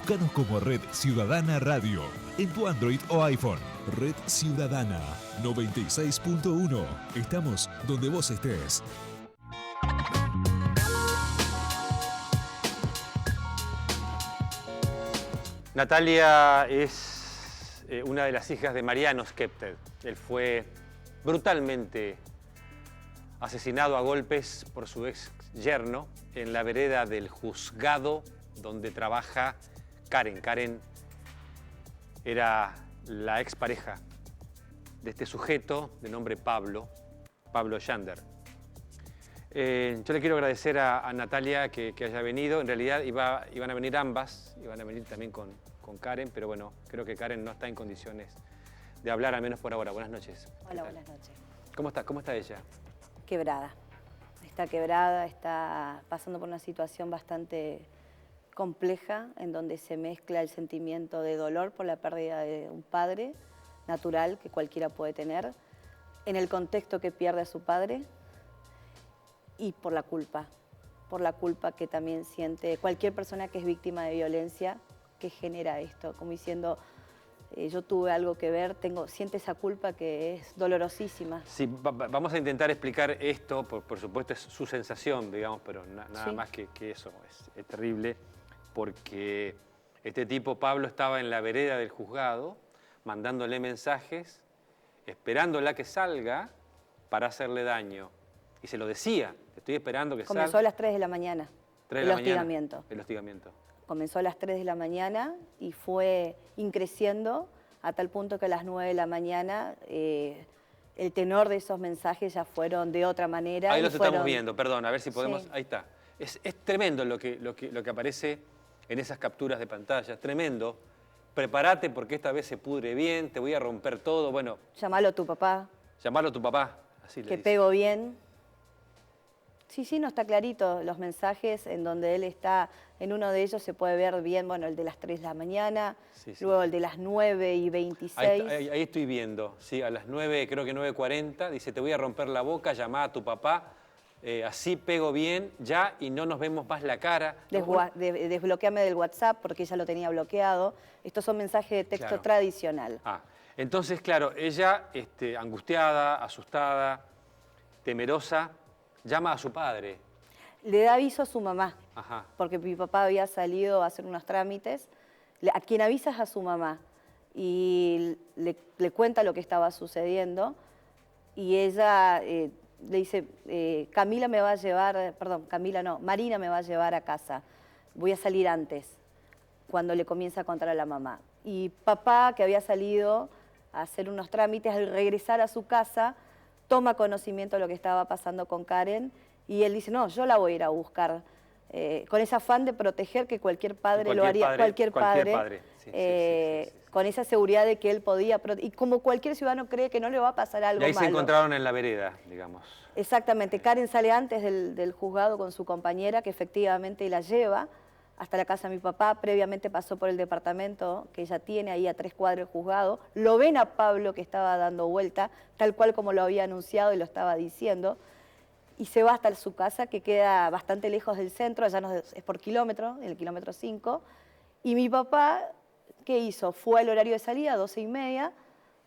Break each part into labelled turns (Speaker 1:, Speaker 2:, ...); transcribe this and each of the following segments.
Speaker 1: Búscanos como Red Ciudadana Radio en tu Android o iPhone. Red Ciudadana 96.1. Estamos donde vos estés.
Speaker 2: Natalia es una de las hijas de Mariano Skepted. Él fue brutalmente asesinado a golpes por su ex yerno en la vereda del juzgado donde trabaja Karen. Karen era la expareja de este sujeto de nombre Pablo Yander. Yo le quiero agradecer a Natalia que haya venido. En realidad iban a venir ambas, iban a venir también con Karen, pero bueno, creo que Karen no está en condiciones de hablar, al menos por ahora. Buenas noches.
Speaker 3: Hola, buenas noches.
Speaker 2: ¿Cómo está ella?
Speaker 3: Quebrada. Está quebrada, está pasando por una situación bastante compleja en donde se mezcla el sentimiento de dolor por la pérdida de un padre natural que cualquiera puede tener, en el contexto que pierde a su padre y por la culpa que también siente cualquier persona que es víctima de violencia que genera esto, como diciendo, yo tuve algo que ver, siente esa culpa que es dolorosísima.
Speaker 2: Sí, vamos a intentar explicar esto, por supuesto es su sensación, digamos, pero nada
Speaker 3: Sí.
Speaker 2: más que eso, es terrible, porque este tipo, Pablo, estaba en la vereda del juzgado, mandándole mensajes, esperándola que salga para hacerle daño. Y se lo decía, estoy esperando que salga.
Speaker 3: Comenzó a las 3 de la mañana,
Speaker 2: 3 de la mañana,
Speaker 3: hostigamiento.
Speaker 2: el hostigamiento.
Speaker 3: Comenzó a las 3 de la mañana y fue increciendo a tal punto que a las 9 de la mañana el tenor de esos mensajes ya fueron de otra manera.
Speaker 2: Ahí los estamos viendo, perdón, a ver si podemos...
Speaker 3: Sí.
Speaker 2: Ahí está. Es tremendo lo que aparece en esas capturas de pantalla, tremendo. Prepárate porque esta vez se pudre bien, te voy a romper todo. Bueno,
Speaker 3: Llamalo a tu papá,
Speaker 2: llamarlo a tu papá, así le
Speaker 3: que
Speaker 2: dice.
Speaker 3: pego bien. Sí, no está clarito los mensajes en donde él está, en uno de ellos se puede ver bien, bueno, el de las 3 de la mañana,
Speaker 2: Sí.
Speaker 3: luego el de las 9:26.
Speaker 2: Ahí estoy viendo, sí, a las 9, creo que 9:40, dice, te voy a romper la boca, llamá a tu papá, así pego bien, ya, y no nos vemos más la cara.
Speaker 3: Desbloqueame del WhatsApp porque ella lo tenía bloqueado. Estos son mensajes de texto
Speaker 2: Claro.
Speaker 3: tradicional.
Speaker 2: Entonces, claro, ella, angustiada, asustada, temerosa, llama a su padre.
Speaker 3: Le da aviso a su mamá,
Speaker 2: Ajá.
Speaker 3: porque mi papá había salido a hacer unos trámites. A quien avisa es a su mamá y le cuenta lo que estaba sucediendo y ella le dice, Marina me va a llevar a casa, voy a salir antes, cuando le comienza a contar a la mamá. Y papá, que había salido a hacer unos trámites, al regresar a su casa, toma conocimiento de lo que estaba pasando con Karen y él dice, no, yo la voy a ir a buscar, con ese afán de proteger que cualquier padre lo haría, cualquier padre. Sí. Con esa seguridad de que él podía, y como cualquier ciudadano cree que no le va a pasar algo malo.
Speaker 2: Y ahí se encontraron en la vereda, digamos.
Speaker 3: Exactamente, Karen sale antes del juzgado con su compañera, que efectivamente la lleva hasta la casa de mi papá, previamente pasó por el departamento que ella tiene ahí a 3 cuadras del juzgado, lo ven a Pablo que estaba dando vuelta, tal cual como lo había anunciado y lo estaba diciendo, y se va hasta su casa que queda bastante lejos del centro, allá no es por kilómetro, en el kilómetro 5, y mi papá, ¿qué hizo? Fue al horario de salida, 12:30,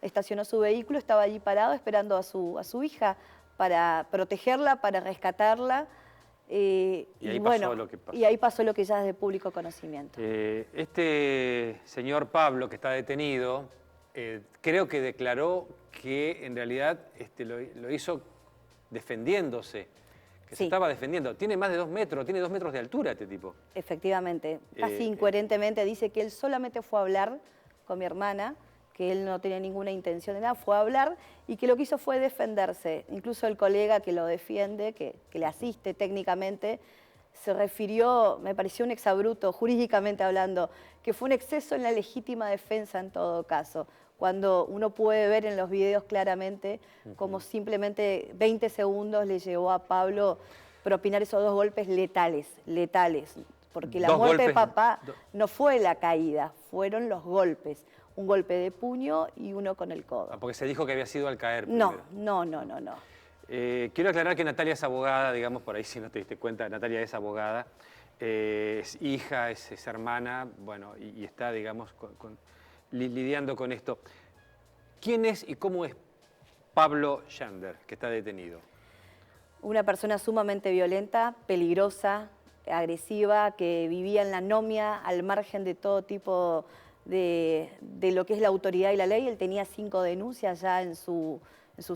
Speaker 3: estacionó su vehículo, estaba allí parado esperando a su hija para protegerla, para rescatarla. Y ahí pasó lo que ya es de público conocimiento.
Speaker 2: Este señor Pablo, que está detenido, creo que declaró que en realidad lo hizo defendiéndose, que se estaba defendiendo. Tiene más de 2 metros, tiene 2 metros de altura este tipo.
Speaker 3: Efectivamente, casi incoherentemente dice que él solamente fue a hablar con mi hermana, que él no tenía ninguna intención de nada, fue a hablar y que lo que hizo fue defenderse. Incluso el colega que lo defiende, que le asiste técnicamente, se refirió, me pareció un exabrupto, jurídicamente hablando, que fue un exceso en la legítima defensa en todo caso, cuando uno puede ver en los videos claramente como simplemente 20 segundos le llevó a Pablo propinar esos 2 golpes letales, porque la muerte de papá no fue la caída, fueron los golpes. Un golpe de puño y uno con el codo.
Speaker 2: Porque se dijo que había sido al caer primero.
Speaker 3: No.
Speaker 2: Quiero aclarar que Natalia es abogada, digamos, por ahí si no te diste cuenta, Natalia es abogada. es hija, es hermana, bueno, y está, digamos, lidiando con esto. ¿Quién es y cómo es Pablo Schender, que está detenido?
Speaker 3: Una persona sumamente violenta, peligrosa, agresiva, que vivía en la anomia, al margen de todo tipo de lo que es la autoridad y la ley. Él tenía 5 denuncias ya en sus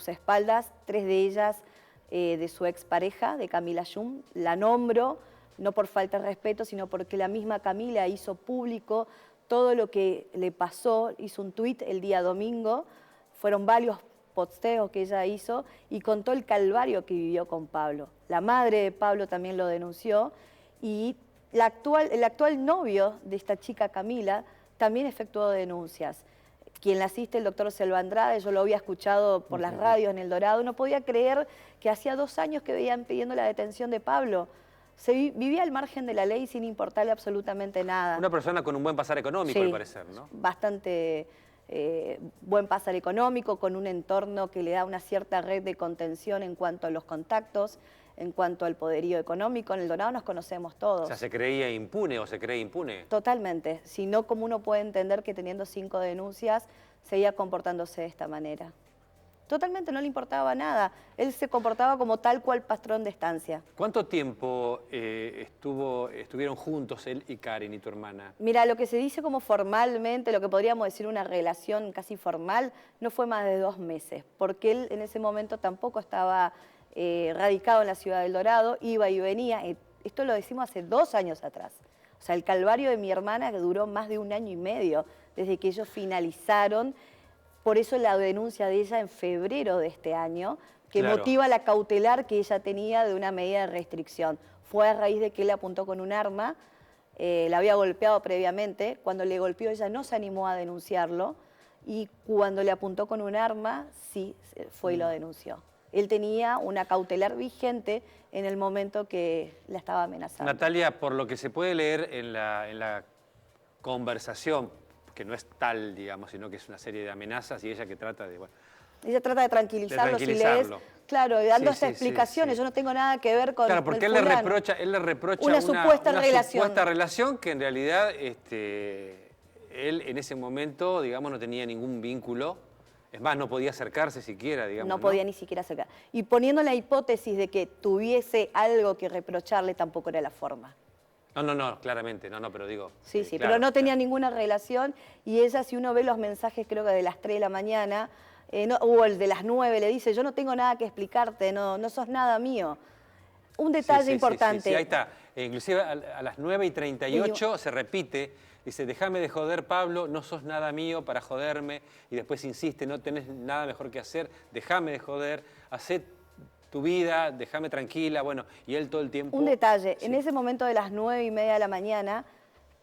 Speaker 3: espaldas, 3 de ellas de su expareja, de Camila Yum. La nombro, no por falta de respeto, sino porque la misma Camila hizo público todo lo que le pasó, hizo un tuit el día domingo, fueron varios posteos que ella hizo y contó el calvario que vivió con Pablo. La madre de Pablo también lo denunció y el actual novio de esta chica Camila también efectuó denuncias. Quien la asiste, el doctor Selva Andrade, yo lo había escuchado por las radios en El Dorado, no podía creer que hacía 2 años que veían pidiendo la detención de Pablo. Vivía al margen de la ley sin importarle absolutamente nada.
Speaker 2: Una persona con un buen pasar económico,
Speaker 3: Sí,
Speaker 2: al parecer, ¿no?
Speaker 3: Bastante buen pasar económico, con un entorno que le da una cierta red de contención en cuanto a los contactos, en cuanto al poderío económico. En El Dorado nos conocemos todos.
Speaker 2: O sea, ¿se creía impune o se cree impune?
Speaker 3: Totalmente. Si no, ¿cómo uno puede entender que teniendo 5 denuncias seguía comportándose de esta manera? Totalmente, no le importaba nada. Él se comportaba como tal cual patrón de estancia.
Speaker 2: ¿Cuánto tiempo estuvieron juntos él y Karen y tu hermana?
Speaker 3: Mira, lo que se dice como formalmente, lo que podríamos decir una relación casi formal, no fue más de 2 meses, porque él en ese momento tampoco estaba radicado en la ciudad del Dorado, iba y venía. Esto lo decimos hace 2 años atrás. O sea, el calvario de mi hermana que duró más de 1 año y medio, desde que ellos finalizaron. Por eso la denuncia de ella en febrero de este año, que
Speaker 2: Claro.
Speaker 3: motiva la cautelar que ella tenía de una medida de restricción. Fue a raíz de que él apuntó con un arma, la había golpeado previamente. Cuando le golpeó ella no se animó a denunciarlo y cuando le apuntó con un arma, sí, fue y lo denunció. Él tenía una cautelar vigente en el momento que la estaba amenazando.
Speaker 2: Natalia, por lo que se puede leer en la conversación, que no es tal, digamos, sino que es una serie de amenazas y ella que trata de... Bueno,
Speaker 3: ella trata de tranquilizarlo, si lees,
Speaker 2: tranquilizarlo.
Speaker 3: dando
Speaker 2: Sí,
Speaker 3: explicaciones.
Speaker 2: sí.
Speaker 3: Yo no tengo nada que ver con
Speaker 2: Claro, porque
Speaker 3: el fulano.
Speaker 2: él le reprocha
Speaker 3: una supuesta
Speaker 2: relación que en realidad él en ese momento, digamos, no tenía ningún vínculo. Es más, no podía acercarse siquiera, digamos.
Speaker 3: No podía ni siquiera acercar. Y poniendo la hipótesis de que tuviese algo que reprocharle, tampoco era la forma.
Speaker 2: No, claramente, pero digo...
Speaker 3: Sí,
Speaker 2: claro,
Speaker 3: pero no tenía
Speaker 2: claro.
Speaker 3: ninguna relación y ella, si uno ve los mensajes, creo que de las 3 de la mañana, o el de las 9, le dice, yo no tengo nada que explicarte, no sos nada mío. Un detalle importante.
Speaker 2: Sí, ahí está. Inclusive a las 9:38 se repite, dice, déjame de joder, Pablo, no sos nada mío para joderme, y después insiste, no tenés nada mejor que hacer, déjame de joder, hacé tu vida, déjame tranquila, bueno, y él todo el tiempo...
Speaker 3: Un detalle,
Speaker 2: sí.
Speaker 3: En ese momento de las 9:30 de la mañana,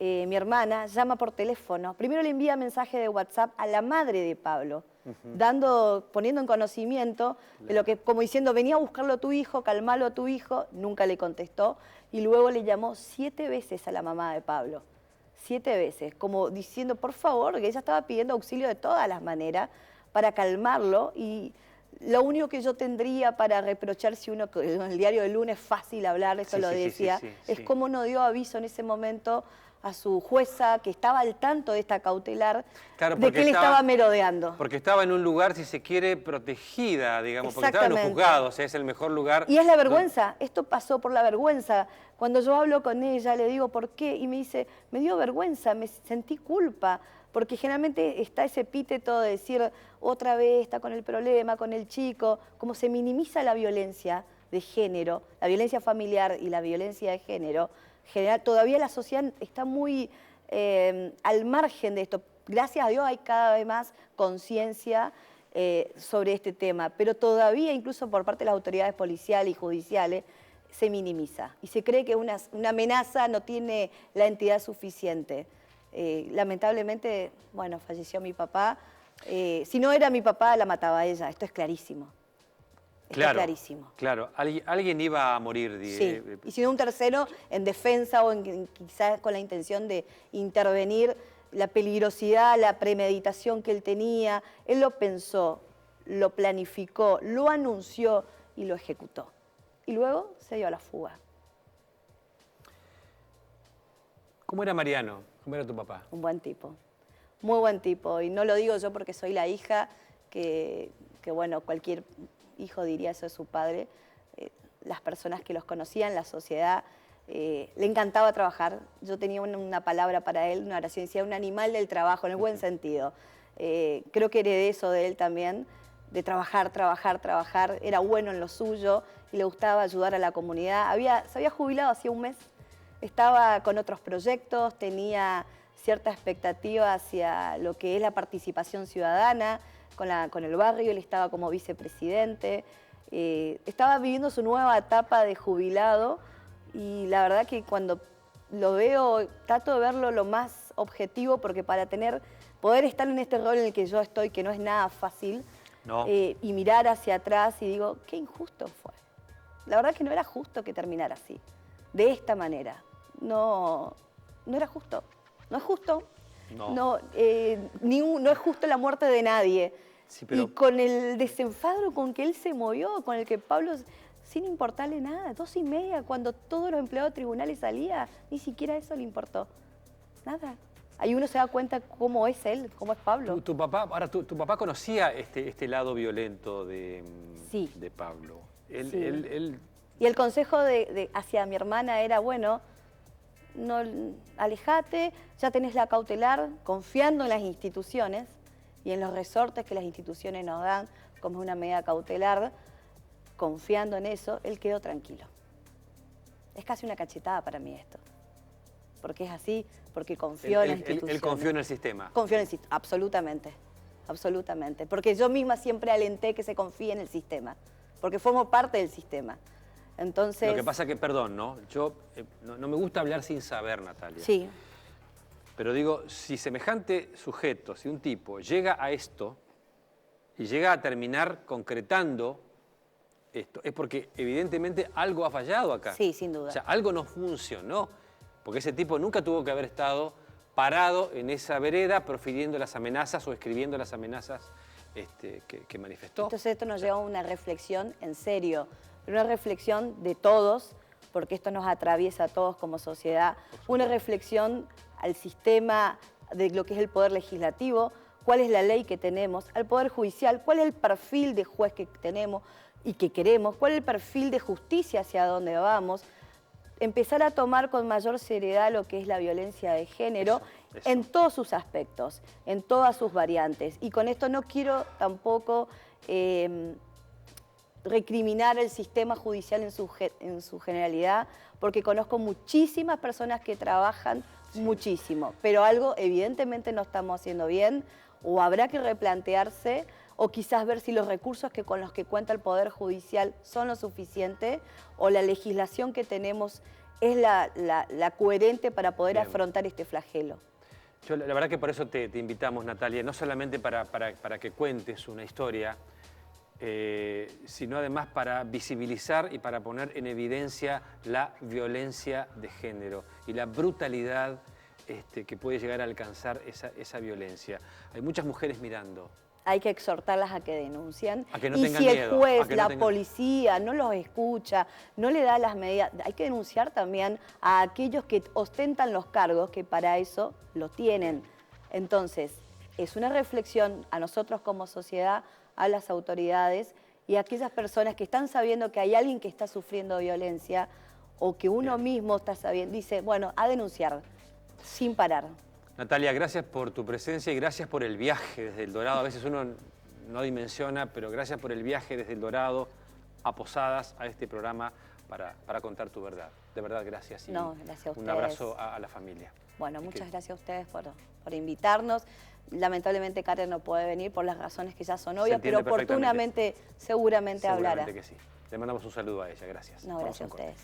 Speaker 3: mi hermana llama por teléfono. Primero le envía mensaje de WhatsApp a la madre de Pablo, poniendo en conocimiento de lo que, como diciendo, venía a buscarlo a tu hijo, calmalo a tu hijo, nunca le contestó, y luego le llamó 7 veces a la mamá de Pablo. 7 veces, como diciendo, por favor, que ella estaba pidiendo auxilio de todas las maneras para calmarlo y... Lo único que yo tendría para reprochar, si uno, en el diario del lunes, fácil hablar, eso lo decía, es cómo no dio aviso en ese momento a su jueza, que estaba al tanto de esta cautelar, de que él estaba merodeando.
Speaker 2: Porque estaba en un lugar, si se quiere, protegida, digamos, porque estaba en los juzgados, es el mejor lugar.
Speaker 3: Y es la vergüenza, esto pasó por la vergüenza. Cuando yo hablo con ella, le digo, ¿por qué? Y me dice, me dio vergüenza, me sentí culpa. Porque generalmente está ese epíteto de decir, otra vez está con el problema, con el chico, como se minimiza la violencia de género, la violencia familiar y la violencia de género, todavía la sociedad está muy al margen de esto. Gracias a Dios hay cada vez más conciencia sobre este tema, pero todavía incluso por parte de las autoridades policiales y judiciales se minimiza y se cree que una amenaza no tiene la entidad suficiente. Lamentablemente, bueno, falleció mi papá. Si no era mi papá, la mataba ella. Esto es clarísimo. Está clarísimo.
Speaker 2: Claro, alguien iba a morir.
Speaker 3: Sí, y si no un tercero en defensa o quizás con la intención de intervenir, la peligrosidad, la premeditación que él tenía, él lo pensó, lo planificó, lo anunció y lo ejecutó. Y luego se dio a la fuga.
Speaker 2: ¿Cómo era Mariano? ¿Cómo era tu papá?
Speaker 3: Un buen tipo, muy buen tipo. Y no lo digo yo porque soy la hija, que bueno, cualquier hijo diría eso de su padre. Las personas que los conocían, la sociedad, le encantaba trabajar. Yo tenía una palabra para él, una oración, decía un animal del trabajo, en el buen sentido. Creo que heredé eso de él también, de trabajar, trabajar, trabajar. Era bueno en lo suyo y le gustaba ayudar a la comunidad. Se había jubilado hacía un mes, estaba con otros proyectos, tenía cierta expectativa hacia lo que es la participación ciudadana con el barrio. Él estaba como vicepresidente, estaba viviendo su nueva etapa de jubilado y la verdad que cuando lo veo, trato de verlo lo más objetivo, porque para poder estar en este rol en el que yo estoy, que no es nada fácil,
Speaker 2: No.
Speaker 3: Y mirar hacia atrás y digo, qué injusto fue. La verdad que no era justo que terminara así, de esta manera. No era justo, no es justo.
Speaker 2: No.
Speaker 3: No es justo la muerte de nadie.
Speaker 2: Sí, pero...
Speaker 3: Y con el desenfado con que él se movió, con el que Pablo, sin importarle nada, 2:30, cuando todos los empleados de tribunales salían, ni siquiera eso le importó. Nada. Ahí uno se da cuenta cómo es él, cómo es Pablo.
Speaker 2: Tu papá conocía este lado violento de Pablo.
Speaker 3: Sí. Y el consejo hacia mi hermana era, bueno, no, alejate, ya tenés la cautelar, confiando en las instituciones y en los resortes que las instituciones nos dan, como una medida cautelar, confiando en eso, él quedó tranquilo. Es casi una cachetada para mí esto. Porque es así, porque confió en las instituciones.
Speaker 2: Él confió en el sistema.
Speaker 3: Confió en el sistema, absolutamente, absolutamente. Porque yo misma siempre alenté que se confíe en el sistema, porque formo parte del sistema. Entonces...
Speaker 2: Lo que pasa que, perdón, ¿no? Yo no me gusta hablar sin saber, Natalia.
Speaker 3: Sí.
Speaker 2: Pero digo, si semejante sujeto, si un tipo llega a esto y llega a terminar concretando esto, es porque evidentemente algo ha fallado acá.
Speaker 3: Sí, sin duda.
Speaker 2: O sea, algo no funcionó, porque ese tipo nunca tuvo que haber estado parado en esa vereda profiriendo las amenazas o escribiendo las amenazas que manifestó.
Speaker 3: Entonces esto nos lleva a una reflexión en serio, una reflexión de todos, porque esto nos atraviesa a todos como sociedad, una reflexión al sistema de lo que es el poder legislativo, cuál es la ley que tenemos, al poder judicial, cuál es el perfil de juez que tenemos y que queremos, cuál es el perfil de justicia hacia dónde vamos, empezar a tomar con mayor seriedad lo que es la violencia de género
Speaker 2: eso.
Speaker 3: En todos sus aspectos, en todas sus variantes. Y con esto no quiero tampoco recriminar el sistema judicial en su generalidad, porque conozco muchísimas personas que trabajan muchísimo, pero algo evidentemente no estamos haciendo bien, o habrá que replantearse, o quizás ver si los recursos con los que cuenta el Poder Judicial son lo suficiente, o la legislación que tenemos es la coherente para poder afrontar este flagelo.
Speaker 2: Yo, la verdad que por eso te invitamos, Natalia, no solamente para que cuentes una historia, sino además para visibilizar y para poner en evidencia la violencia de género y la brutalidad que puede llegar a alcanzar esa violencia. Hay muchas mujeres mirando.
Speaker 3: Hay que exhortarlas a que denuncien.
Speaker 2: A que no
Speaker 3: y
Speaker 2: tengan
Speaker 3: si el
Speaker 2: miedo,
Speaker 3: juez, la policía no los escucha, no le da las medidas, hay que denunciar también a aquellos que ostentan los cargos, que para eso lo tienen. Entonces, es una reflexión a nosotros como sociedad, a las autoridades y a aquellas personas que están sabiendo que hay alguien que está sufriendo violencia o que uno mismo está sabiendo, dice, bueno, a denunciar, sin parar.
Speaker 2: Natalia, gracias por tu presencia y gracias por el viaje desde El Dorado. A veces uno no dimensiona, pero gracias por el viaje desde El Dorado a Posadas, a este programa, para contar tu verdad. De verdad, gracias. Y
Speaker 3: no, gracias a ustedes.
Speaker 2: Un abrazo a la familia.
Speaker 3: Bueno, muchas gracias a ustedes por invitarnos. Lamentablemente Karen no puede venir por las razones que ya son obvias, pero oportunamente seguramente hablará.
Speaker 2: Seguramente que sí. Le mandamos un saludo a ella. Gracias.
Speaker 3: No, gracias a ustedes.